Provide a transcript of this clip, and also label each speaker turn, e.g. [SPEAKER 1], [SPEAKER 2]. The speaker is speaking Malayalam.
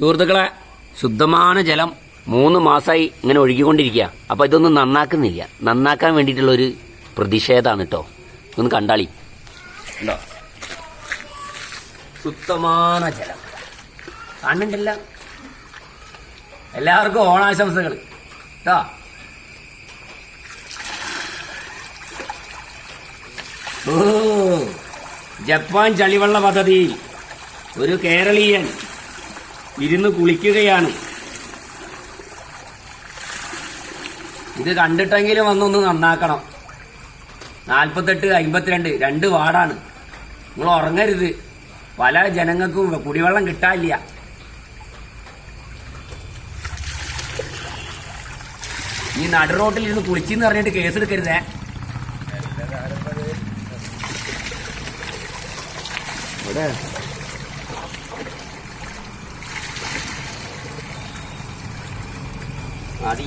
[SPEAKER 1] സുഹൃത്തുക്കളെ, ശുദ്ധமான ജലം 3 മാസമായി ഇങ്ങനെ ഒഴുകിക്കൊണ്ടിരിക്കുക. അപ്പോൾ ഇതൊന്നും നന്നാക്കുന്നില്ല. നന്നാക്കാൻ വേണ്ടിയിട്ടുള്ളൊരു പ്രതിഷേധമാണ് കേട്ടോ. ഒന്ന് കണ്ടാളി. ഉണ്ടോ? ശുദ്ധமான ജലം കാണുന്നുണ്ടല്ല. എല്ലാവർക്കും ഓണാശംസകൾ കേട്ടോ. ഓ, ജപ്പാൻ ചളിവെള്ള പദ്ധതിയിൽ ഒരു കേരളീയൻ ഇരുന്ന് കുളിക്കുകയാണ്. ഇത് കണ്ടിട്ടെങ്കിലും വന്നൊന്ന് നന്നാക്കണം. 48, 52 2 വാർഡാണ്. നിങ്ങൾ ഉറങ്ങരുത്. പല ജനങ്ങൾക്കും കുടിവെള്ളം കിട്ടാനില്ല. ഈ നടുറോട്ടിൽ ഇരുന്ന് കുളിച്ചെന്ന് പറഞ്ഞിട്ട് കേസെടുക്കരുതേ. ഇവിടെ ആടി